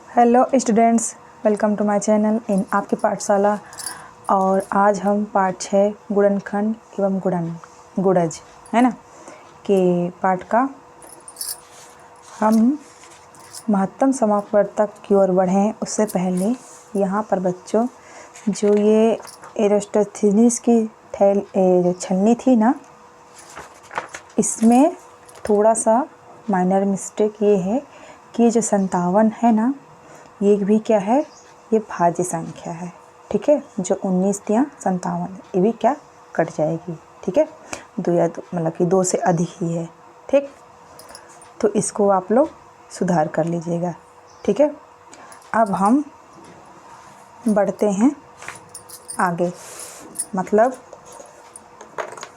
Hello students, welcome to my channel in आपकी पाठशाला। और आज हम पाठ 6 गुणनखंड एवं गुणज है ना के पाठ का हम महत्तम समापवर्तक की ओर बढ़ें उससे पहले यहाँ पर बच्चों जो ये एरिस्टोथेनीस की जो छलनी थी ना, इसमें थोड़ा सा माइनर मिस्टेक ये है कि ये जो 57 है ना, ये भी क्या है, ये भाज्य संख्या है। ठीक है, जो 19 या 57 ये भी क्या कट जाएगी। ठीक है, दो या दो मतलब कि 2 से अधिक ही है। ठीक, तो इसको आप लोग सुधार कर लीजिएगा। ठीक है, अब हम बढ़ते हैं आगे, मतलब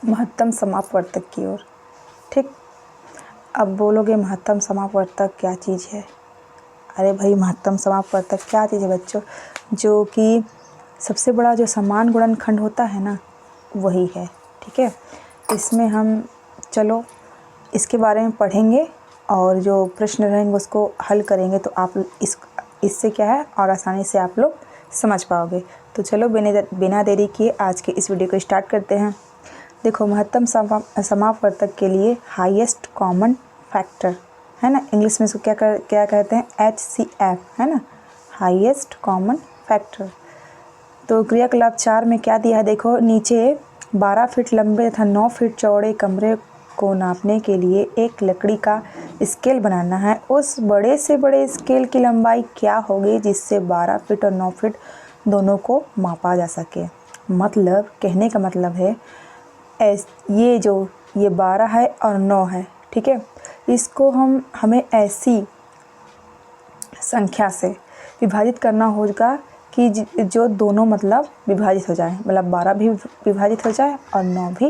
महत्तम समापवर्तक की ओर। ठीक, अब बोलोगे महत्तम समापवर्तक क्या चीज़ है। अरे भाई, महत्तम समापवर्तक क्या चीज़ है बच्चों, जो कि सबसे बड़ा जो समान गुणनखंड होता है ना, वही है। ठीक है, इसमें हम चलो इसके बारे में पढ़ेंगे और जो प्रश्न रहेंगे उसको हल करेंगे, तो आप इससे क्या है और आसानी से आप लोग समझ पाओगे। तो चलो बिना देरी किए आज के इस वीडियो को स्टार्ट करते हैं। देखो, महत्तम समापवर्तक के लिए हाईएस्ट कॉमन फैक्टर है ना, इंग्लिश में इसको क्या कहते हैं, HCF है ना, हाईएस्ट कॉमन फैक्टर। तो क्रियाकलाप 4 में क्या दिया है, देखो नीचे 12 फीट लंबे तथा 9 फीट चौड़े कमरे को नापने के लिए एक लकड़ी का स्केल बनाना है। उस बड़े से बड़े स्केल की लंबाई क्या होगी जिससे 12 फीट और 9 फीट दोनों को मापा जा सके। मतलब कहने का मतलब है ये 12 है और 9 है। ठीक है, इसको हमें ऐसी संख्या से विभाजित करना होगा कि जो दोनों मतलब विभाजित हो जाए, मतलब 12 भी विभाजित हो जाए और 9 भी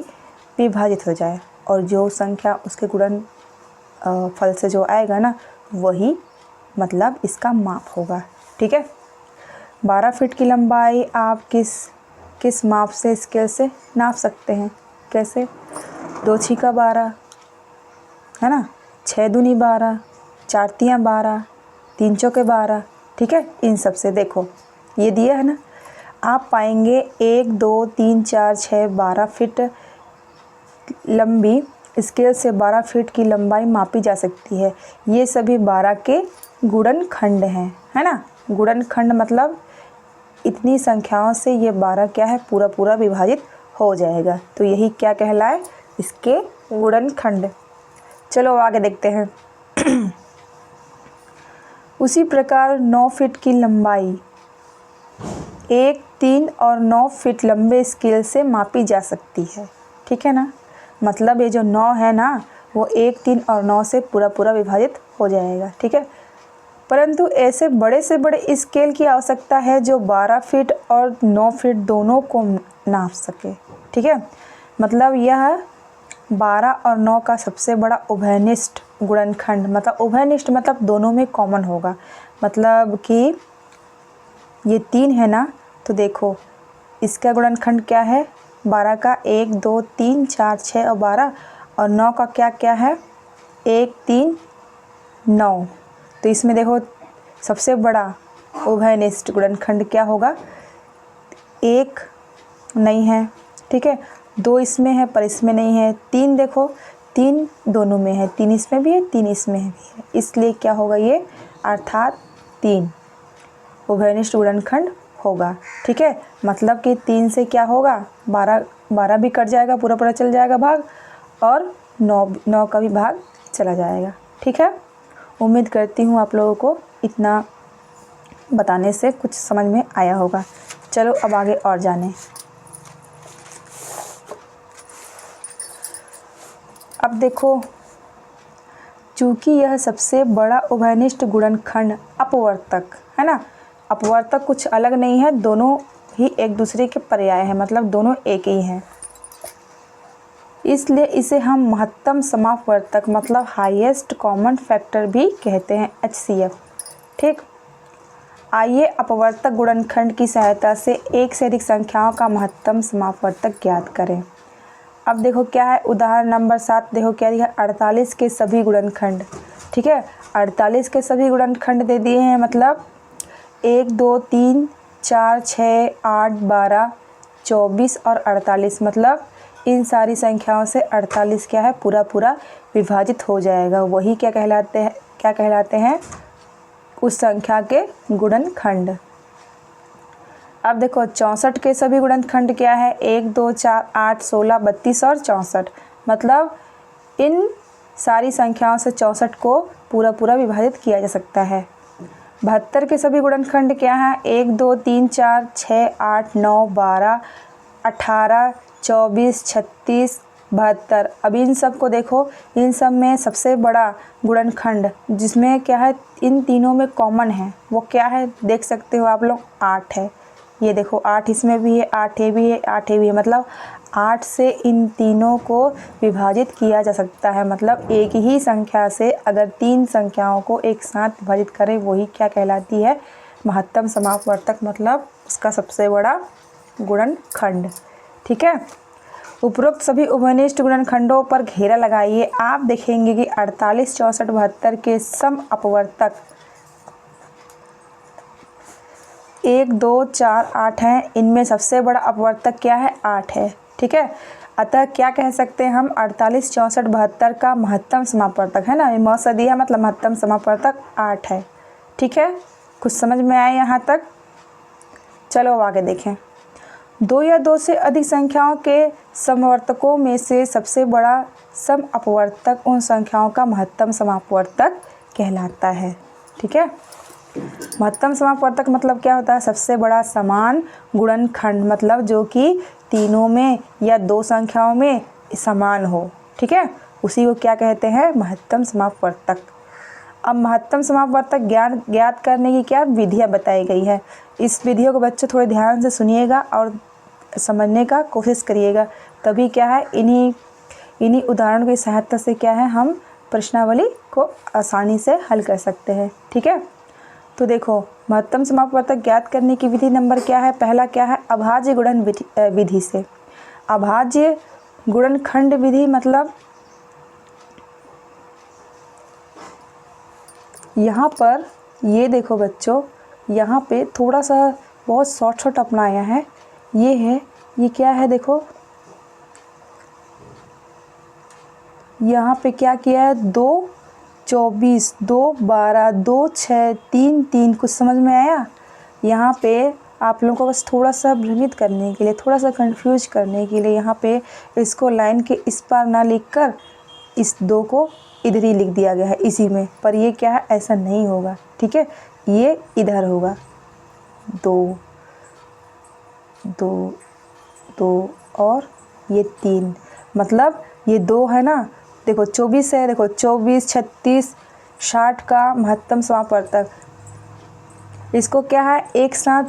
विभाजित हो जाए, और जो संख्या उसके गुणन फल से जो आएगा ना, वही मतलब इसका माप होगा। ठीक है, 12 फीट की लंबाई आप किस माप से स्केल से नाप सकते हैं। कैसे, 2 छीका 12 है ना, 6 दूनी 12, 4 तियाँ 12, 3 चौके 12। ठीक है, इन सब से देखो ये दिया है ना, आप पाएंगे 1 2 3 4 6 12 फीट लंबी स्केल से 12 फीट की लंबाई मापी जा सकती है। ये सभी 12 के गुणनखंड हैं, है ना। गुणनखंड मतलब इतनी संख्याओं से ये 12 क्या है, पूरा विभाजित हो जाएगा। तो यही क्या कहलाए, इसके गुणनखंड। चलो आगे देखते हैं। उसी प्रकार 9 फीट की लंबाई 1 3 और 9 फीट लंबे स्केल से मापी जा सकती है। ठीक है ना, मतलब ये जो 9 है ना, वो 1 3 और 9 से पूरा विभाजित हो जाएगा। ठीक है, परंतु ऐसे बड़े से बड़े स्केल की आवश्यकता है जो 12 फीट और 9 फीट दोनों को नाप सके। ठीक है, मतलब यह 12 और 9 का सबसे बड़ा उभयनिष्ठ गुणनखंड, मतलब उभयनिष्ठ मतलब दोनों में कॉमन होगा। मतलब कि ये 3 है ना, तो देखो इसका गुणनखंड क्या है, 12 का 1 2 3 4 6 और 12, और 9 का क्या है 1 3 9। तो इसमें देखो सबसे बड़ा उभयनिष्ठ गुणनखंड क्या होगा, 1 नहीं है। ठीक है, 2 इसमें है पर इसमें नहीं है। 3 देखो, 3 दोनों में है, 3 इसमें भी है 3 इसमें भी है, इसलिए क्या होगा ये, अर्थात 3 उभयनिष्ठ गुणनखंड होगा। ठीक है, मतलब कि 3 से क्या होगा, 12 भी कट जाएगा, पूरा चल जाएगा भाग, और 9 का भी भाग चला जाएगा। ठीक है, उम्मीद करती हूँ आप लोगों को इतना बताने से कुछ समझ में आया होगा। चलो अब आगे और जानें। अब देखो, चूँकि यह सबसे बड़ा उभयनिष्ठ गुणनखंड अपवर्तक है ना, अपवर्तक कुछ अलग नहीं है, दोनों ही एक दूसरे के पर्याय हैं, मतलब दोनों एक ही हैं, इसलिए इसे हम महत्तम समापवर्तक मतलब हाईएस्ट कॉमन फैक्टर भी कहते हैं, HCF। ठीक, आइए अपवर्तक गुणनखंड की सहायता से एक से अधिक संख्याओं का महत्तम समापवर्तक ज्ञात करें। अब देखो क्या है, उदाहरण नंबर 7 देखो क्या दिया, 48 के सभी गुणनखंड। ठीक है। 48 के सभी गुणनखंड दे दिए हैं, मतलब 1 2 3 4 6 8 12 24 और 48, मतलब इन सारी संख्याओं से 48 क्या है, पूरा पूरा विभाजित हो जाएगा। वही क्या कहलाते हैं उस संख्या के गुणनखंड। अब देखो 64 के सभी गुणनखंड क्या है, 1 2 4 8 16 32 और 64, मतलब इन सारी संख्याओं से 64 को पूरा पूरा विभाजित किया जा सकता है। 72 के सभी गुणनखंड क्या है, 1 2 3 4 6 8 9 12 18 24 36 72। अब इन सब को देखो, इन सब में सबसे बड़ा गुणनखंड जिसमें क्या है, इन तीनों में कॉमन है, वो क्या है देख सकते हो आप लोग, 8 है। ये देखो 8 इसमें भी है, 8 ये भी है, 8 ये भी है, मतलब 8 से इन तीनों को विभाजित किया जा सकता है। मतलब एक ही संख्या से अगर 3 संख्याओं को एक साथ विभाजित करें, वही क्या कहलाती है, महत्तम समापवर्तक, मतलब उसका सबसे बड़ा गुणनखंड। ठीक है। उपरोक्त सभी उभयनिष्ठ गुणनखंडों पर घेरा लगाइए। आप देखेंगे कि 48 64 72 के सम अपवर्तक 1 2 4 8 हैं। इनमें सबसे बड़ा अपवर्तक क्या है, 8 है। ठीक है। अतः क्या कह सकते हैं हम, 48 64 72 का महत्तम समापवर्तक है ना, ये म से दिया मतलब महत्तम समापवर्तक 8 है। ठीक है, कुछ समझ में आए यहाँ तक? चलो अब आगे देखें। 2 या 2 से अधिक संख्याओं के समवर्तकों में से सबसे बड़ा सम अपवर्तक उन संख्याओं का महत्तम समापवर्तक कहलाता है। ठीक है। महत्तम समापवर्तक मतलब क्या होता है, सबसे बड़ा समान गुणनखंड, मतलब जो कि तीनों में या 2 संख्याओं में समान हो। ठीक है, उसी को क्या कहते हैं, महत्तम समापवर्तक। अब महत्तम समापवर्तक ज्ञात करने की क्या विधियाँ बताई गई है। इस विधियों को बच्चों थोड़े ध्यान से सुनिएगा और समझने का कोशिश करिएगा, तभी क्या है इन्हीं उदाहरणों की सहायता से क्या है हम प्रश्नावली को आसानी से हल कर सकते हैं। ठीक है, तो देखो महत्तम समापवर्तक ज्ञात करने की विधि नंबर क्या है, पहला क्या है, अभाज्य गुणन विधि से। अभाज्य गुणनखंड विधि मतलब यहाँ पर ये देखो बच्चों, यहाँ पे थोड़ा सा बहुत शॉर्ट अपनाया है। ये है, ये क्या है, देखो यहाँ पे क्या किया है, 2 24 2 12 2 6 3 3। कुछ समझ में आया? यहाँ पे आप लोगों को बस थोड़ा सा भ्रमित करने के लिए, थोड़ा सा कंफ्यूज करने के लिए यहाँ पे इसको लाइन के इस पार ना लिखकर इस 2 को इधर ही लिख दिया गया है इसी में, पर ये क्या है, ऐसा नहीं होगा। ठीक है, ये इधर होगा, 2 2 2 और ये 3, मतलब ये 2 है ना, देखो 24 है, देखो 24 36 60 का महत्तम समापवर्तक। इसको क्या है, एक साथ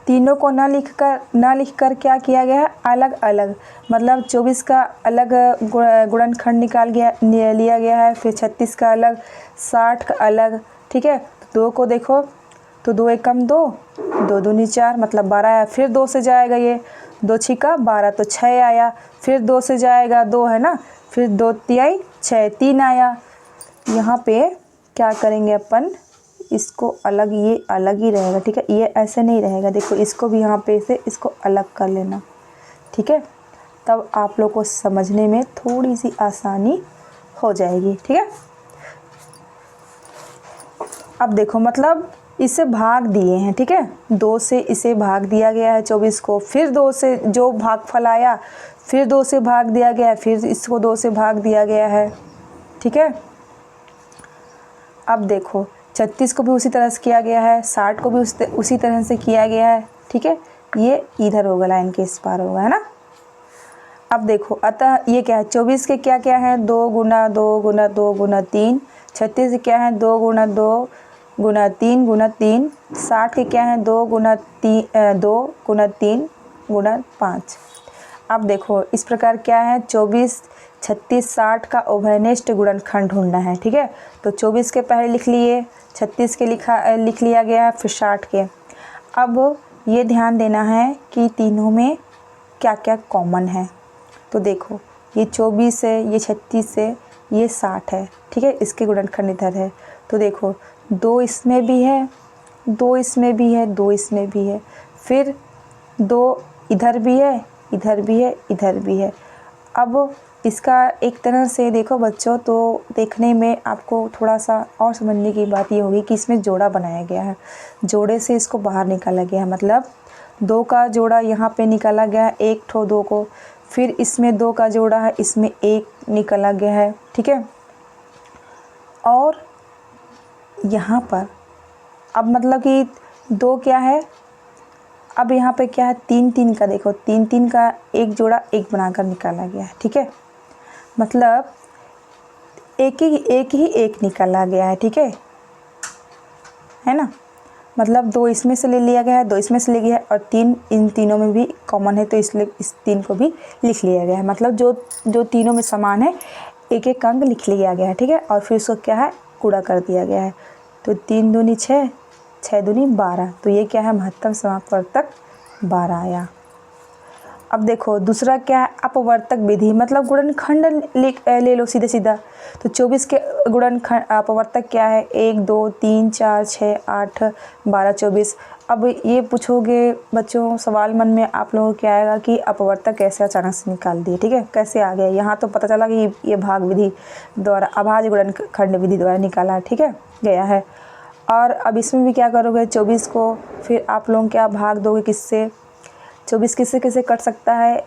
तीनों को ना लिखकर क्या किया गया है, अलग अलग, मतलब 24 का अलग गुणनखंड लिया गया है, फिर 36 का अलग, 60 का अलग। ठीक है, तो 2 को देखो, तो 2 एकम 2 2 दूनी 4, मतलब 12 आया। फिर 2 से जाएगा, ये 2 छिका 12 तो 6 आया। फिर 2 से जाएगा, 2 है ना, फिर 2 तिहाई 6 3 आया। यहाँ पे क्या करेंगे अपन, इसको अलग, ये अलग ही रहेगा। ठीक है, ये ऐसे नहीं रहेगा, देखो इसको भी यहाँ पे से इसको अलग कर लेना। ठीक है, तब आप लोग को समझने में थोड़ी सी आसानी हो जाएगी। ठीक है, अब देखो मतलब इसे भाग दिए हैं। ठीक है, 2 से इसे भाग दिया गया है 24 को, फिर 2 से जो भागफल आया, फिर 2 से भाग दिया गया है, फिर इसको 2 से भाग दिया गया है। ठीक है, अब देखो 36 को भी उसी तरह से किया गया है, 60 को भी उसी तरह से किया गया है। ठीक है, ये इधर होगा, लाइन के इस पार होगा, है ना। अब देखो अतः ये क्या है, 24 के क्या क्या है, 2 गुना 2 गुना 2 गुना 3। 36 क्या है, 2 गुना 2 गुना 3 गुना 3। 60 के क्या है, 2 गुना 3 गुना 5। अब देखो इस प्रकार क्या है, 24 36 60 का उभयनिष्ठ गुणनखंड ढूंढना है। ठीक है, तो 24 के पहले लिख लिए, 36 के लिख लिया गया है, फिर 60 के। अब ये ध्यान देना है कि तीनों में क्या क्या कॉमन है। तो देखो ये 24 है, ये 36 है, ये 60 है, ठीक है, इसके गुणनखंड इधर है। तो देखो 2 इसमें भी है, 2 इसमें भी है, 2 इसमें भी है, फिर 2 इधर भी है, इधर भी है, इधर भी है। अब इसका एक तरह से देखो बच्चों, तो देखने में आपको थोड़ा सा और समझने की बात ये होगी कि इसमें जोड़ा बनाया गया है, जोड़े से इसको बाहर निकाला गया है, मतलब 2 का जोड़ा यहाँ पे निकाला गया है, एक ठो 2 को, फिर इसमें 2 का जोड़ा है, इसमें 1 निकाला गया है, ठीक है। और यहाँ पर अब मतलब कि 2 क्या है, अब यहाँ पे क्या है, 3 का देखो, 3 का एक जोड़ा 1 बनाकर निकाला गया है, ठीक है, मतलब एक ही एक निकाला गया है, ठीक है ना। मतलब 2 इसमें से ले लिया गया है, 2 इसमें से ले गया है, और 3 इन तीनों में भी कॉमन है, तो इसलिए इस 3 को भी लिख लिया गया है। मतलब जो तीनों में समान है, एक एक अंक लिख लिया गया है, ठीक है। और फिर उसको क्या है, गुणा कर दिया गया है। तो 3 दूनी 6, 6 दूनी 12, तो ये क्या है, महत्तम समापवर्तक 12 आया। अब देखो दूसरा क्या है, अपवर्तक विधि, मतलब गुणनखंड ले लो सीधे सीधा। तो 24 के गुणनखंड अपवर्तक क्या है, 1 2 3 4 6 8 12 24। अब ये पूछोगे बच्चों, सवाल मन में आप लोगों को क्या आएगा कि अपवर्तक कैसे अचानक से निकाल दिए, ठीक है, कैसे आ गया। यहाँ तो पता चला कि ये भाग विधि द्वारा, अभाज्य गुणनखंड विधि द्वारा निकाला, ठीक है, गया है। और अब इसमें भी क्या करोगे, 24 को फिर आप लोग क्या भाग दोगे, किससे, 24 किससे किससे कट सकता है,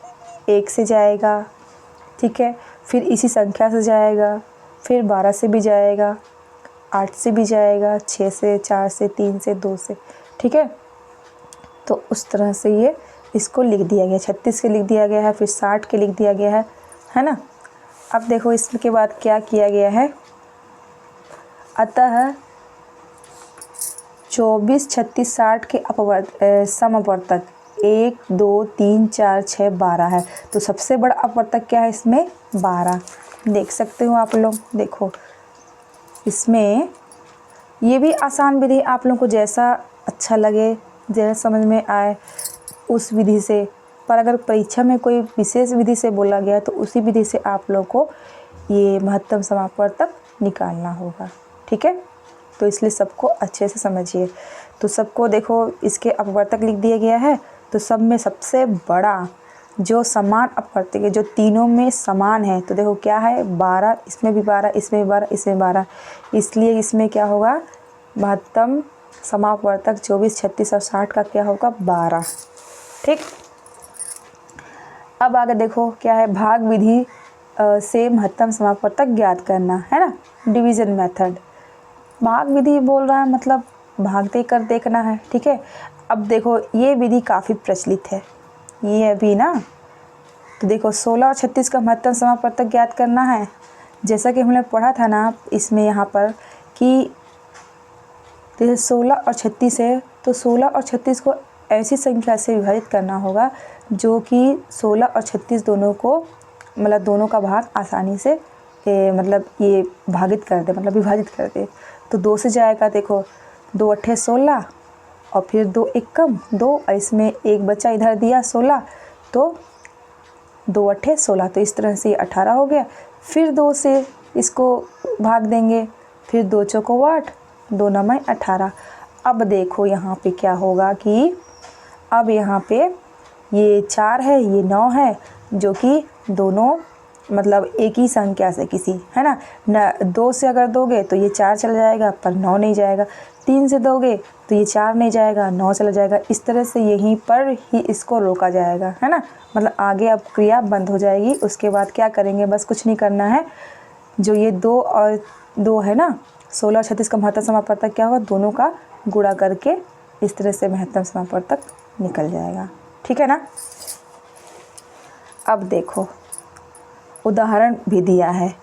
1 से जाएगा, ठीक है, फिर इसी संख्या से जाएगा, फिर 12 से भी जाएगा, 8 से भी जाएगा, 6 से, 4 से, 3 से, 2 से, ठीक है। तो उस तरह से ये इसको लिख दिया गया, 36 के लिख दिया गया है, फिर 60 के लिख दिया गया है ना। अब देखो इसके बाद क्या किया गया है, अतः 24 36 60 के समअपवर्तक 1 2 3 4 6 12 है। तो सबसे बड़ा अपवर्तक क्या है इसमें, 12। देख सकते हो आप लोग, देखो इसमें ये भी आसान विधि, आप लोगों को जैसा अच्छा लगे, जैसा समझ में आए उस विधि से, पर अगर परीक्षा में कोई विशेष विधि से बोला गया तो उसी विधि से आप लोग को ये महत्तम समापवर्तक निकालना होगा, ठीक है। तो इसलिए सबको अच्छे से समझिए। तो सबको देखो इसके अपवर्तक लिख दिया गया है। तो सब में सबसे बड़ा जो समान अपवर्तक है, जो तीनों में समान है, तो देखो क्या है, 12, इसमें भी 12, इसमें भी 12, इसमें 12, इसलिए इसमें क्या होगा, महत्तम समापवर्तक 24 36 और 60 का क्या होगा, 12, ठीक। अब आगे देखो क्या है, भाग विधि से महत्तम समापवर्तक ज्ञात करना, है ना, डिवीज़न मेथड। भाग विधि बोल रहा है मतलब भाग देकर देखना है, ठीक है। अब देखो ये विधि काफ़ी प्रचलित है, ये अभी ना, तो देखो 16 और 36 का महत्तम समापवर्तक ज्ञात करना है। जैसा कि हमने पढ़ा था ना इसमें यहाँ पर कि जैसे 16 और 36 है, तो 16 और 36 को ऐसी संख्या से विभाजित करना होगा जो कि 16 और 36 दोनों को, मतलब दोनों का भाग आसानी से मतलब ये भागित कर दे, मतलब विभाजित कर दे। तो 2 से जाएगा, देखो 2 अट्ठे 16, और फिर 2 एक कम 2, और इसमें एक बच्चा इधर दिया 16, तो 2 अट्ठे 16, तो इस तरह से 18 हो गया। फिर 2 से इसको भाग देंगे, फिर 2 चौको 8, 2 नौ 18। अब देखो यहाँ पे क्या होगा कि अब यहाँ पे ये 4 है, ये 9 है, जो कि दोनों मतलब एक ही संख्या से किसी, है ना 2 से अगर दोगे तो ये 4 चला जाएगा पर 9 नहीं जाएगा, 3 से दोगे तो ये 4 नहीं जाएगा, 9 चला जाएगा। इस तरह से यहीं पर ही इसको रोका जाएगा, है ना, मतलब आगे अब क्रिया बंद हो जाएगी। उसके बाद क्या करेंगे, बस कुछ नहीं करना है, जो ये 2 और 2 है ना, 16 और 36 का महत्तम समापवर्तक क्या होगा, दोनों का गुणा करके इस तरह से महत्तम समापवर्तक निकल जाएगा, ठीक है ना। अब देखो उदाहरण भी दिया है,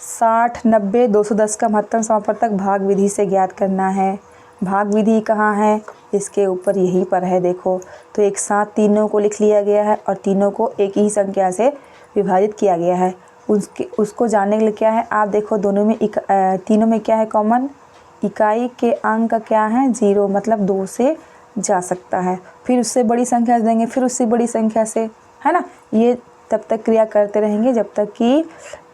60 90 210 का महत्तम समापवर्तक भाग विधि से ज्ञात करना है। भाग विधि कहाँ है, इसके ऊपर यहीं पर है, देखो। तो एक साथ तीनों को लिख लिया गया है और तीनों को एक ही संख्या से विभाजित किया गया है। उसको जानने के लिए क्या है, आप देखो दोनों में तीनों में क्या है कॉमन, इकाई के अंक क्या है 0, मतलब 2 से जा सकता है। फिर उससे बड़ी संख्या से देंगे, फिर उससे बड़ी संख्या से, है ना। ये तब तक क्रिया करते रहेंगे जब तक कि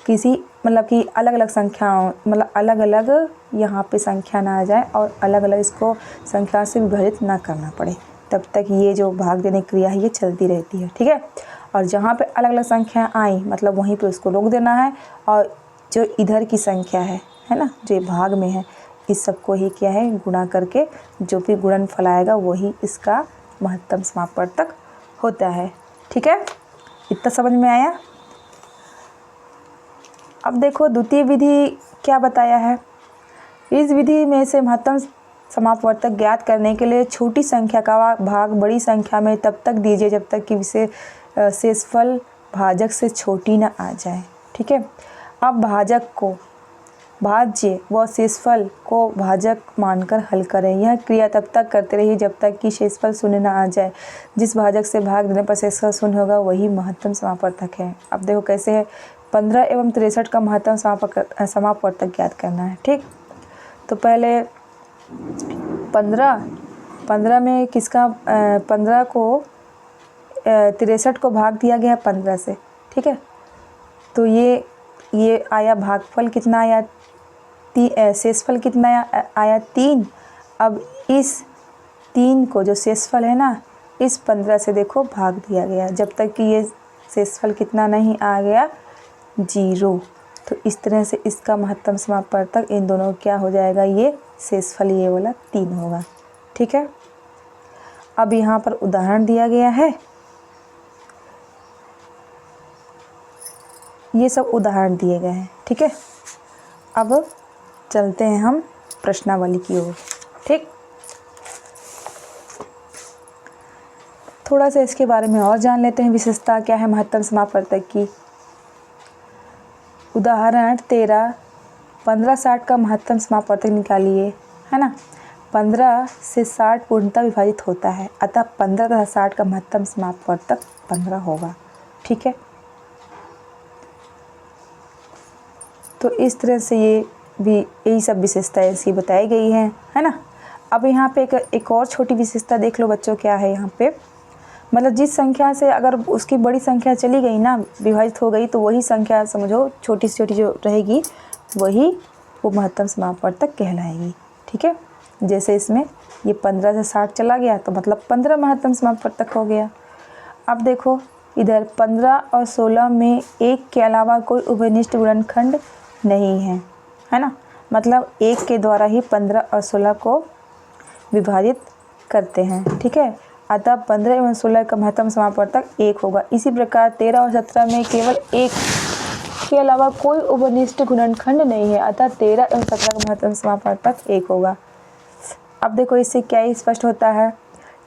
किसी मतलब कि अलग अलग संख्याओं मतलब अलग अलग यहाँ पे संख्या ना आ जाए और अलग अलग इसको संख्या से विभाजित ना करना पड़े, तब तक ये जो भाग देने की क्रिया है ये चलती रहती है। ठीक है, और जहाँ पे अलग अलग संख्या आई मतलब वहीं पे उसको रोक देना है, और जो इधर की संख्या है ना, जो भाग में है, इस सबको ही क्या है गुणा करके जो भी गुणनफल आएगा वही इसका महत्तम समापवर्तक होता है। ठीक है, इतना समझ में आया। अब देखो द्वितीय विधि क्या बताया है। इस विधि में से महत्तम समापवर्तक ज्ञात करने के लिए छोटी संख्या का भाग बड़ी संख्या में तब तक दीजिए जब तक कि शेषफल भाजक से छोटी ना आ जाए। ठीक है, अब भाजक को भाज्य व शेषफल को भाजक मानकर हल करें। यह क्रिया तब तक करते रहिए जब तक कि शेषफल शून्य ना आ जाए। जिस भाजक से भाग देने पर शेषफल शून्य होगा वही महत्तम समापवर्तक है। अब देखो कैसे है, 15 एवं 63 का महत्तम समापवर्तक ज्ञात करना है। ठीक, तो पहले 15 में किसका 15 को 63 को भाग दिया गया 15 से। ठीक है, तो ये आया भागफल कितना आया, शेषफल कितना आया 3। अब इस 3 को जो शेषफल है ना इस 15 से देखो भाग दिया गया जब तक कि ये शेषफल कितना नहीं आ गया 0। तो इस तरह से इसका महत्तम समापवर्तक इन दोनों क्या हो जाएगा, ये शेषफल ये वाला 3 होगा। ठीक है, अब यहाँ पर उदाहरण दिया गया है, ये सब उदाहरण दिए गए हैं। ठीक है, अब चलते हैं हम प्रश्नावली की ओर। ठीक, थोड़ा सा इसके बारे में और जान लेते हैं, विशेषता क्या है महत्तम समापवर्तक की। उदाहरण 13, 15-60 का महत्तम समापवर्तक निकालिए, है ना। 15 से 60 पूर्णतः विभाजित होता है, अतः 15 तथा 60 का महत्तम समापवर्तक 15 होगा। ठीक है, तो इस तरह से ये भी यही सब विशेषताएं इसकी बताई गई हैं, है ना। अब यहाँ पे एक और छोटी विशेषता देख लो बच्चों, क्या है यहाँ पे, मतलब जिस संख्या से अगर उसकी बड़ी संख्या चली गई ना विभाजित हो गई तो वही संख्या समझो छोटी से छोटी जो रहेगी वही वो महत्तम समापवर्तक कहलाएगी। ठीक है, जैसे इसमें ये 15 से 60 चला गया तो मतलब 15 महत्तम समापवर्तक हो गया। अब देखो इधर 15 और 16 में एक के अलावा कोई उभयनिष्ठ गुणनखंड नहीं है ना, मतलब एक के द्वारा ही 15 और 16 को विभाजित करते हैं। ठीक है, अतः 15 एवं 16 का महत्तम समापवर्तक 1 होगा। इसी प्रकार 13 और 17 में केवल एक के अलावा कोई उभयनिष्ठ गुणनखंड नहीं है, अतः 13 एवं 17 का महत्तम समापवर्तक 1 होगा। अब देखो इससे क्या स्पष्ट होता है,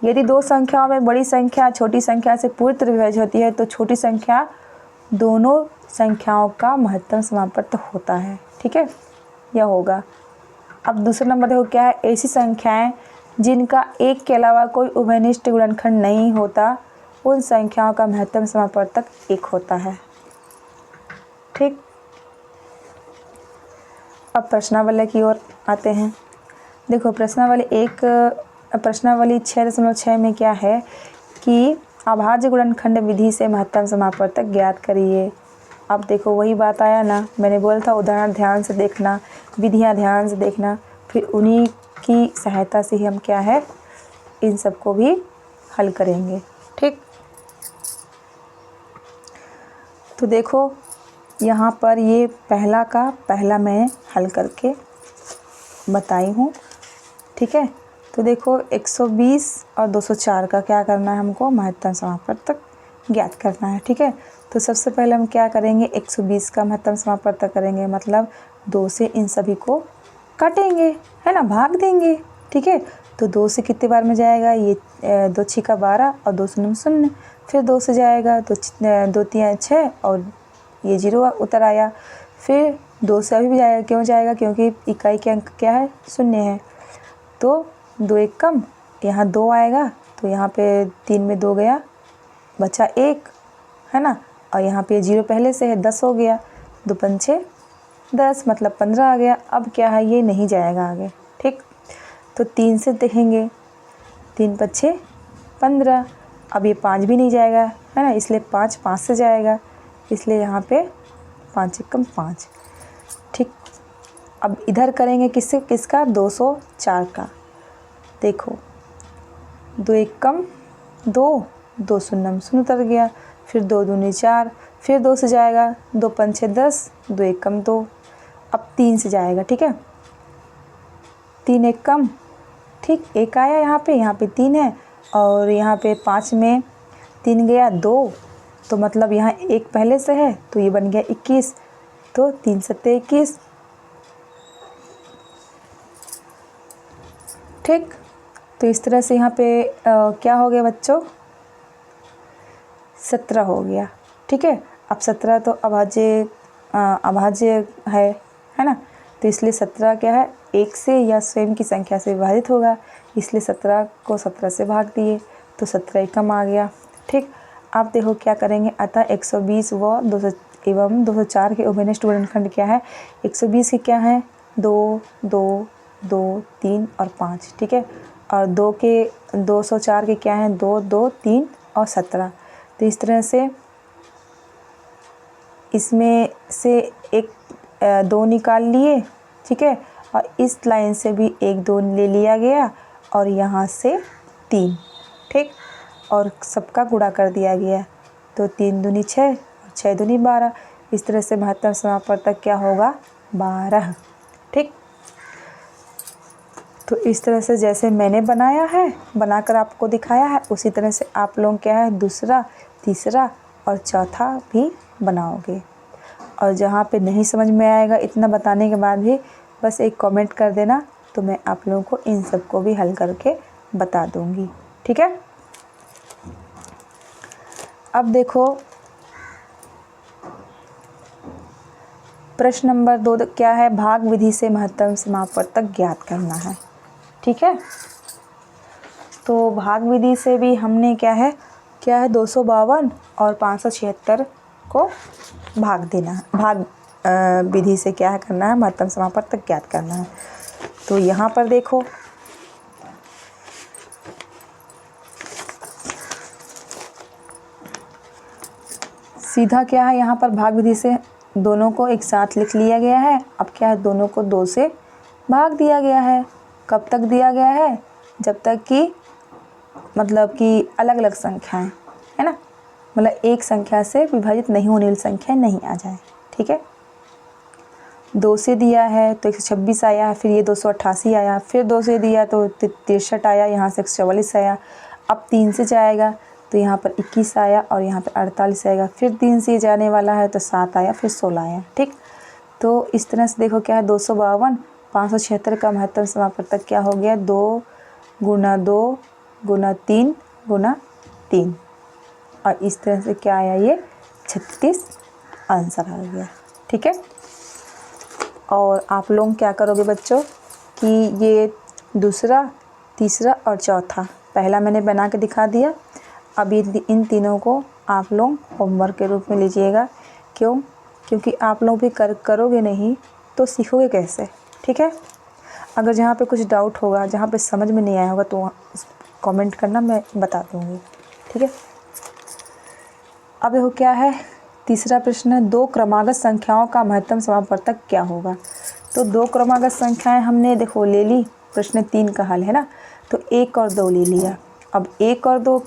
यदि दो संख्याओं में बड़ी संख्या छोटी संख्या से पूरी तरह विभाजित होती है तो छोटी संख्या दोनों संख्याओं का महत्तम समापवर्तक होता है। ठीक है, यह होगा। अब दूसरा नंबर देखो क्या है, ऐसी संख्याएं जिनका एक के अलावा कोई उभयनिष्ठ गुणनखंड नहीं होता उन संख्याओं का महत्तम समापवर्तक 1 होता है। ठीक, अब प्रश्नावली की ओर आते हैं। देखो प्रश्नावली 6.6 में क्या है कि अभाज्य गुणनखंड विधि से महत्तम समापवर्तक ज्ञात करिए। अब देखो वही बात आया ना, मैंने बोला था उदाहरण ध्यान से देखना, विधियाँ ध्यान से देखना, फिर उन्हीं की सहायता से ही हम क्या है इन सबको भी हल करेंगे। ठीक, तो देखो यहाँ पर ये पहला का पहला मैं हल करके बताई हूँ। ठीक है, तो देखो 120 और 204 का क्या करना है, हमको महत्तम समापवर्तक ज्ञात करना है। ठीक है, तो सबसे पहले हम क्या करेंगे, 120 का महत्तम समापवर्तक करेंगे, मतलब 2 से इन सभी को काटेंगे, है ना, भाग देंगे। ठीक है, तो 2 से कितने बार में जाएगा, ये 2 छिका 12 और 2 शून्य 0, फिर 2 से जाएगा तो 2 3 6 और ये 0 उतर आया, फिर 2 से अभी भी जाएगा, क्यों जाएगा, क्योंकि इकाई के अंक क्या है 0 है, तो 2 1 कम, यहाँ 2 आएगा, तो यहाँ पे 3 में 2 गया, बचा 1, है ना, और यहाँ पे 0 पहले से है, 10 हो गया, 2 5 10 मतलब 15 आ गया। अब क्या है ये नहीं जाएगा आगे। ठीक, तो 3 से देखेंगे, 3 5 15, अब ये 5 भी नहीं जाएगा, है ना, इसलिए 5 से जाएगा, इसलिए यहाँ पे 5 1 5, ठीक। अब इधर करेंगे किसका 204 का। देखो 2 एक कम 2, 2 शून्य शून्य उतर गया, फिर 2 दूनी 4, फिर 2 से जाएगा, 2 पंच 6 10, 2 एक कम 2, अब 3 से जाएगा। ठीक है, 3 एक कम, ठीक, 1 आया यहाँ पे 3 है, और यहाँ पे 5 में 3 गया 2, तो मतलब यहाँ 1 पहले से है तो ये बन गया 21, तो 3 सत्ते 21। ठीक, तो इस तरह से यहाँ पे क्या हो गया बच्चों, 17 हो गया। ठीक है, अब 17 तो अभाज्य है ना, तो इसलिए 17 क्या है, 1 से या स्वयं की संख्या से विभाजित होगा, इसलिए 17 को 17 से भाग दिए तो 17 एकम आ गया। ठीक, आप देखो क्या करेंगे, अतः 120 व 200 एवं 204 के उभयनिष्ठ गुणनखंड क्या है, 120 के क्या है 2, 2, 2, 3 और 5। ठीक है, और 204 के क्या है 2, 2, 3 और 17। तो इस तरह से इसमें से एक 2 निकाल लिए। ठीक है, और इस लाइन से भी 1 2 ले लिया गया, और यहाँ से 3। ठीक, और सबका गुणा कर दिया गया, तो 3 दूनी 6 और 6 दूनी 12। इस तरह से महत्तम समापवर्तक क्या होगा 12। ठीक, तो इस तरह से जैसे मैंने बनाया है, बनाकर आपको दिखाया है, उसी तरह से आप लोग क्या है दूसरा, तीसरा और चौथा भी बनाओगे। और जहाँ पे नहीं समझ में आएगा इतना बताने के बाद भी बस एक कमेंट कर देना, तो मैं आप लोगों को इन सब को भी हल करके बता दूँगी। ठीक है, अब देखो प्रश्न नंबर 2 क्या है, भाग विधि से महत्तम समापवर्तक ज्ञात करना है। ठीक है, तो भाग विधि से भी हमने क्या है 252 और 576 को भाग देना है, भाग विधि से क्या है करना है, महत्तम समापवर्तक ज्ञात करना है। तो यहाँ पर देखो सीधा क्या है, यहाँ पर भाग विधि से दोनों को एक साथ लिख लिया गया है। अब क्या है, दोनों को 2 से भाग दिया गया है। कब तक दिया गया है, जब तक कि मतलब कि अलग अलग संख्याएं है ना, मतलब एक संख्या से विभाजित नहीं होने वाली संख्या नहीं आ जाए। ठीक है, 2 से दिया है तो 126 आया, फिर ये 288 आया, फिर 2 से दिया तो 63 आया, यहाँ से 144 आया। अब 3 से जाएगा तो यहाँ पर 21 आया, और यहाँ पर 48 आएगा, फिर 3 से जाने वाला है तो 7 आया, फिर 16 आया। ठीक, तो इस तरह से देखो क्या है 252 576 का महत्तम समापवर्तक क्या हो गया 2 गुना 2 गुना 3 गुना 3, और इस तरह से क्या आया ये 36 आंसर आ गया। ठीक है, और आप लोग क्या करोगे बच्चों कि ये दूसरा, तीसरा और चौथा पहला मैंने बना के दिखा दिया। अब इन तीनों को आप लोग होमवर्क के रूप में लीजिएगा। क्यों? क्योंकि आप लोग भी करोगे नहीं तो सीखोगे कैसे। ठीक है, अगर जहाँ पे कुछ डाउट होगा, जहाँ पे समझ में नहीं आया होगा तो कमेंट करना, मैं बता दूँगी। ठीक है, अब देखो क्या है तीसरा प्रश्न है, 2 क्रमागत संख्याओं का महत्तम समापवर्तक क्या होगा। तो 2 क्रमागत संख्याएं हमने देखो ले ली, प्रश्न 3 का हल है ना, तो 1 और 2 ले लिया। अब 1 और 2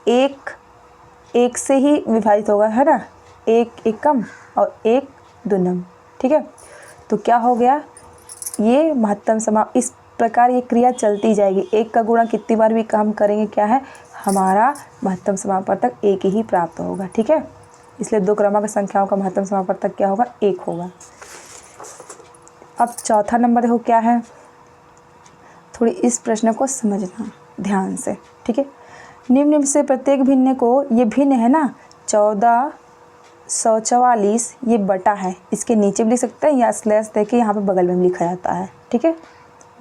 एक से ही विभाजित होगा है ना, 1 एकम और 1 दूनम। ठीक है, तो क्या हो गया ये महत्तम समाप, इस प्रकार ये क्रिया चलती जाएगी। 1 का गुणा कितनी बार भी हम करेंगे क्या है, हमारा महत्तम समापवर्तक 1 ही प्राप्त होगा। ठीक है, इसलिए 2 क्रमागत संख्याओं का महत्तम समापवर्तक क्या होगा 1 होगा। अब चौथा नंबर देखो क्या है, थोड़ी इस प्रश्न को समझना ध्यान से। ठीक है, निम्न में से प्रत्येक भिन्न को, ये भिन्न है ना 1444, ये बटा है, इसके नीचे भी लिख सकते हैं या स्लैश देके यहाँ पे बगल में लिखा जाता है। ठीक है,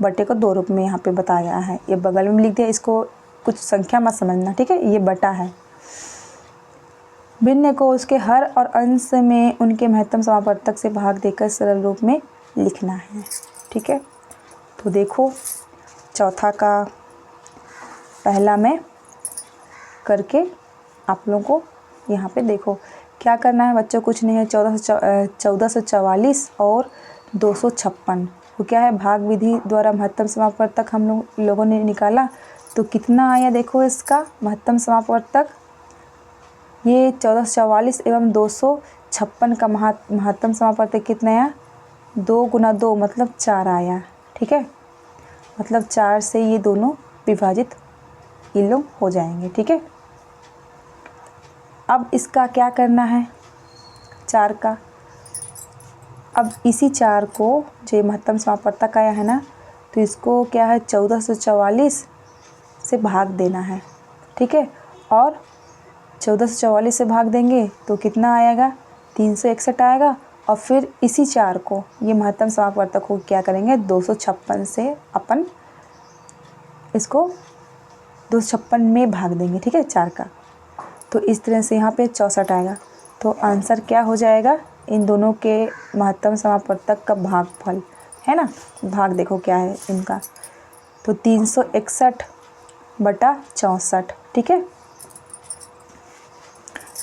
बटे को 2 रूप में यहाँ पे बताया गया है, ये बगल में लिख दिया, इसको कुछ संख्या मत समझना। ठीक है, ये बटा है। भिन्न को उसके हर और अंश में उनके महत्तम समापवर्तक से भाग देकर सरल रूप में लिखना है। ठीक है, तो देखो चौथा का पहला मैं करके आप लोगों को यहाँ पे देखो क्या करना है बच्चों, कुछ नहीं है, 1444 और 256 वो क्या है, भाग विधि द्वारा महत्तम समापवर्तक हम लोगों ने निकाला। तो कितना आया देखो इसका महत्तम समापवर्तक, ये 1444 एवं 256 का महत्तम समापवर्तक कितना आया, 2 × 2 मतलब 4 आया। ठीक है, मतलब 4 से ये दोनों विभाजित ये लोग हो जाएंगे। ठीक है, अब इसका क्या करना है 4 का, अब इसी 4 को जो महत्तम समापवर्तक आया है ना, तो इसको क्या है 1444 से भाग देना है। ठीक है, और 1444 से भाग देंगे तो कितना आएगा, 361 आएगा। और फिर इसी 4 को, ये महत्तम समापवर्तक को क्या करेंगे, 256 से अपन इसको 256 में भाग देंगे। ठीक है, 4 का, तो इस तरह से यहाँ पे 64 आएगा। तो आंसर क्या हो जाएगा, इन दोनों के महत्तम समापवर्तक का भागफल है ना, भाग देखो क्या है इनका, तो 361/64। ठीक है,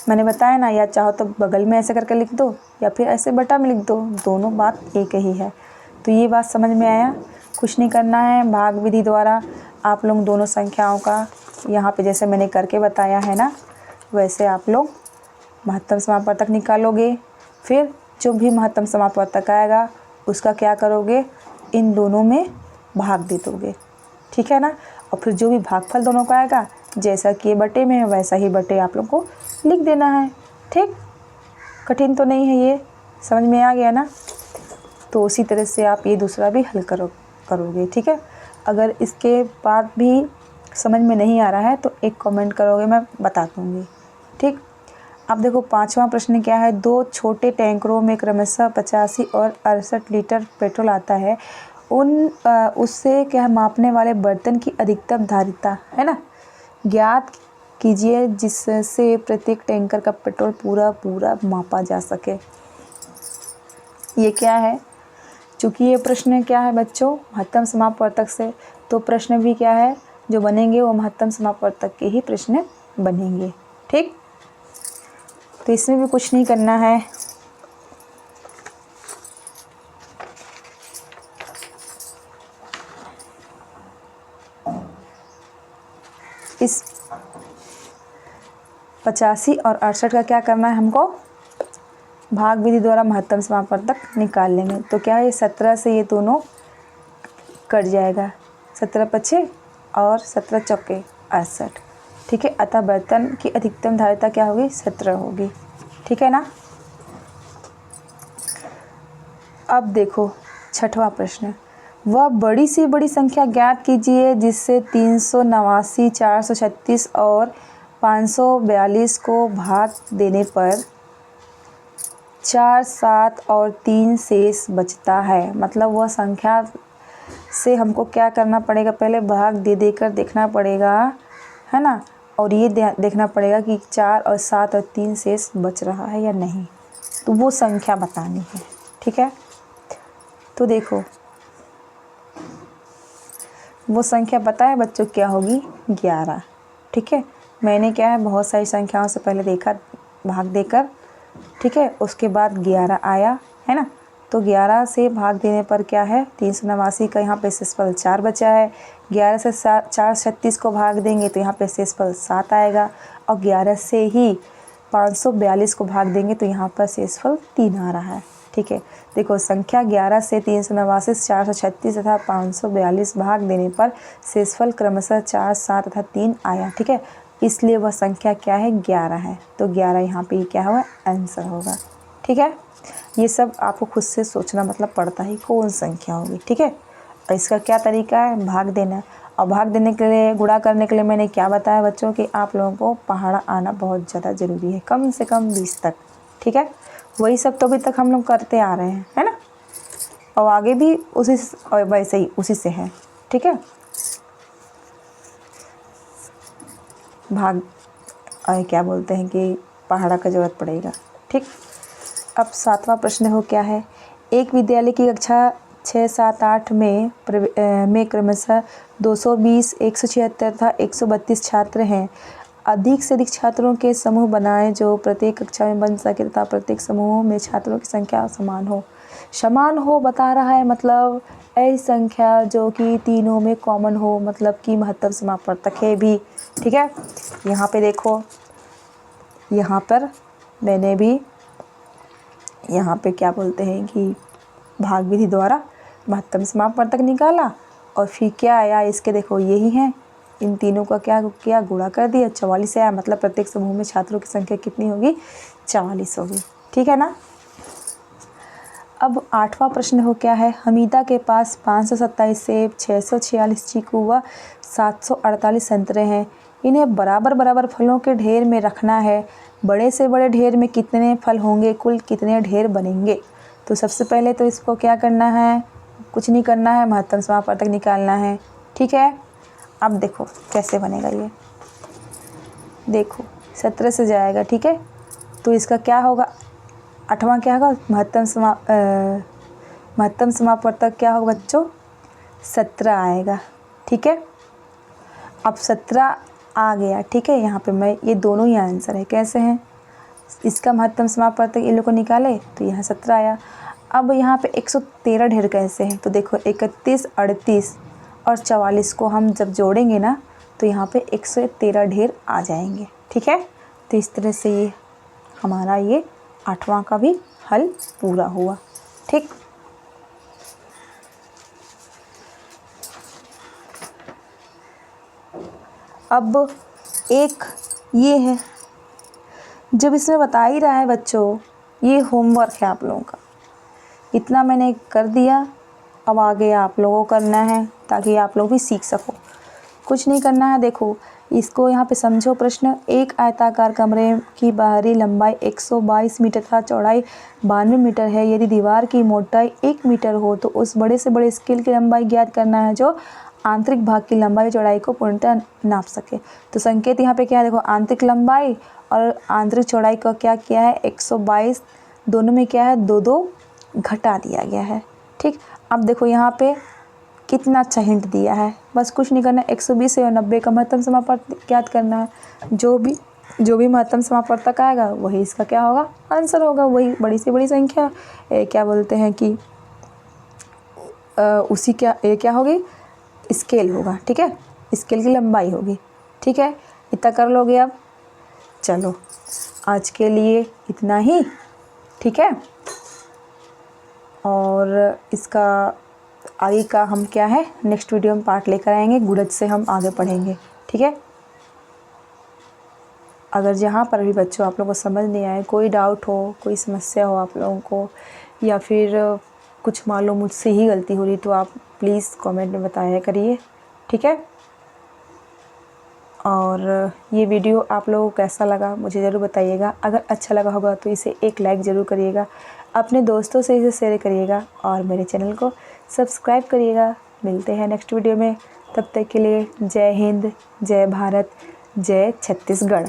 मैंने बताया ना, या चाहो तो बगल में ऐसे करके लिख दो या फिर ऐसे बटा में लिख दो, दोनों बात एक ही है। तो ये बात समझ में आया, कुछ नहीं करना है, भाग विधि द्वारा आप लोग दोनों संख्याओं का यहाँ पे जैसे मैंने करके बताया है ना, वैसे आप लोग महत्तम समापवर्तक निकालोगे। फिर जो भी महत्तम समापवर्तक आएगा उसका क्या करोगे, इन दोनों में भाग दे दोगे। ठीक है ना, और फिर जो भी भागफल दोनों का आएगा, जैसा कि ये बटे में है वैसा ही बटे आप लोग को लिख देना है। ठीक, कठिन तो नहीं है, ये समझ में आ गया ना। तो उसी तरह से आप ये दूसरा भी हल करोगे। ठीक है, अगर इसके बाद भी समझ में नहीं आ रहा है तो एक कमेंट करोगे, मैं बता दूँगी। ठीक, अब देखो 5वां प्रश्न क्या है, 2 छोटे टैंकरों में क्रमशः 85 और 68 लीटर पेट्रोल आता है, उससे क्या मापने वाले बर्तन की अधिकतम धारिता है ना, ज्ञात कीजिए जिससे प्रत्येक टैंकर का पेट्रोल पूरा मापा जा सके। ये क्या है, चूँकि ये प्रश्न क्या है बच्चों महत्तम समापवर्तक से, तो प्रश्न भी क्या है जो बनेंगे वो महत्तम समापवर्तक के ही प्रश्न बनेंगे। ठीक, तो इसमें भी कुछ नहीं करना है, इस 85 और 68 का क्या करना है हमको, भाग विधि द्वारा महत्तम समापवर्तक निकाल लेंगे। तो क्या है 17 से ये दोनों कट जाएगा, 17 पछे और 17 चौके 68। ठीक है, अतः बर्तन की अधिकतम धारिता क्या होगी, 17 होगी। ठीक है ना। अब देखो 6वां प्रश्न, वह बड़ी से बड़ी संख्या ज्ञात कीजिए जिससे 389, 436 और 542 को भाग देने पर 4, 7 और 3 शेष बचता है। मतलब वह संख्या से हमको क्या करना पड़ेगा, पहले भाग दे देकर देखना पड़ेगा है ना, और ये देखना पड़ेगा कि 4 और 7 और 3 शेष बच रहा है या नहीं, तो वो संख्या बतानी है। ठीक है, तो देखो वो संख्या पता है बच्चों क्या होगी, 11। ठीक है, मैंने क्या है बहुत सारी संख्याओं से पहले देखा भाग देकर। ठीक है, उसके बाद 11 आया है ना, तो 11 से भाग देने पर क्या है 389 का यहाँ पे शेषफल 4 बचा है, 11 से 436 को भाग देंगे तो यहाँ पे शेषफल 7 आएगा, और 11 से ही 542 को भाग देंगे तो यहाँ पर शेषफल 3 आ रहा है। ठीक है, देखो संख्या 11 से 389, 436 तथा 542 भाग देने पर शेषफल क्रमशः 4, 7 तथा 3 आया। ठीक है, इसलिए वह संख्या क्या है 11 है, तो 11 यहाँ पे क्या होगा आंसर होगा। ठीक है, ये सब आपको खुद से सोचना मतलब पड़ता है कौन संख्या होगी। ठीक है, और इसका क्या तरीका है, भाग देना। और भाग देने के लिए, गुणा करने के लिए मैंने क्या बताया बच्चों कि आप लोगों को पहाड़ा आना बहुत ज़्यादा ज़रूरी है, कम से कम 20 तक। ठीक है, वही सब तो अभी तक हम लोग करते आ रहे हैं है ना, और आगे भी उसी और वैसे ही उसी से है। ठीक है, भाग क्या बोलते हैं कि पहाड़ा का ज़रूरत पड़ेगा। ठीक, अब 7वां प्रश्न हो क्या है, एक विद्यालय की कक्षा 6, 7, 8 में क्रमशः 220, 176 तथा 132 छात्र हैं। अधिक से अधिक छात्रों के समूह बनाएं जो प्रत्येक कक्षा में बन सके तथा प्रत्येक समूह में छात्रों की संख्या समान हो बता रहा है, मतलब ऐसी संख्या जो कि तीनों में कॉमन हो, मतलब कि महत्तम समापवर्तक है भी। ठीक है, यहाँ पे देखो, यहाँ पर मैंने भी यहाँ पे क्या बोलते हैं कि भाग विधि द्वारा महत्तम समापवर्तक निकाला और फिर क्या आया इसके, देखो यही है, इन तीनों का क्या किया, गुणा कर दिया, 44 आया, मतलब प्रत्येक समूह में छात्रों की संख्या कितनी होगी, 44 होगी। ठीक है ना। अब 8वां प्रश्न हो क्या है, हमीदा के पास 527 सेब, 646 चीकू व 748 संतरे हैं। इन्हें बराबर बराबर फलों के ढेर में रखना है। बड़े से बड़े ढेर में कितने फल होंगे, कुल कितने ढेर बनेंगे। तो सबसे पहले तो इसको क्या करना है, कुछ नहीं करना है, महत्तम समापवर्तक निकालना है। ठीक है, अब देखो कैसे बनेगा ये, देखो 17 से जाएगा। ठीक है, तो इसका क्या होगा, 8वां क्या होगा, महत्तम समापवर्तक क्या होगा बच्चों, 17 आएगा। ठीक है, अब 17 आ गया। ठीक है, यहाँ पे मैं ये दोनों ही आंसर है, कैसे हैं, इसका महत्तम समापवर्तक ये लोग को निकाले तो यहाँ 17 आया। अब यहाँ पे 113 ढेर कैसे हैं, तो देखो 31, 38 और 44 को हम जब जोड़ेंगे ना तो यहाँ पे 113 ढेर आ जाएंगे। ठीक है, तो इस तरह से ये हमारा ये 8वां का भी हल पूरा हुआ। ठीक, अब एक ये है, जब इसमें बता ही रहा है बच्चों, ये होमवर्क है आप लोगों का, इतना मैंने कर दिया, अब आगे आप लोगों को करना है ताकि आप लोग भी सीख सको। कुछ नहीं करना है, देखो इसको यहाँ पे समझो प्रश्न। एक आयताकार कमरे की बाहरी लंबाई 122 मीटर तथा चौड़ाई 92 मीटर है। यदि दीवार की मोटाई 1 मीटर हो तो उस बड़े से बड़े स्केल की लंबाई ज्ञात करना है जो आंतरिक भाग की लंबाई चौड़ाई को पूर्णतः नाप सके। तो संकेत यहाँ पे क्या है, देखो आंतरिक लंबाई और आंतरिक चौड़ाई का क्या किया है, 122, दोनों में क्या है, 2-2 घटा दिया गया है। ठीक, अब देखो यहाँ पे कितना अच्छा हिंट दिया है, बस कुछ नहीं करना, 120 और 90 का महत्तम समापवर्तक ज्ञात करना है। जो भी महत्तम समापवर्तक आएगा वही इसका क्या होगा, आंसर होगा, वही बड़ी से बड़ी संख्या क्या बोलते हैं कि उसी क्या होगी, स्केल होगा। ठीक है, स्केल की लंबाई होगी। ठीक है, इतना कर लोगे। अब चलो आज के लिए इतना ही। ठीक है, और इसका आगे का हम क्या है नेक्स्ट वीडियो में पार्ट लेकर आएंगे, गुणज से हम आगे पढ़ेंगे। ठीक है, अगर जहाँ पर भी बच्चों आप लोगों को समझ नहीं आए, कोई डाउट हो, कोई समस्या हो आप लोगों को, या फिर कुछ मालूम मुझसे ही गलती हो रही, तो आप प्लीज़ कमेंट में बताया करिए। ठीक है, और ये वीडियो आप लोगों को कैसा लगा मुझे ज़रूर बताइएगा। अगर अच्छा लगा होगा तो इसे एक लाइक ज़रूर करिएगा, अपने दोस्तों से इसे शेयर करिएगा और मेरे चैनल को सब्सक्राइब करिएगा। मिलते हैं नेक्स्ट वीडियो में, तब तक के लिए जय हिंद, जय भारत, जय छत्तीसगढ़।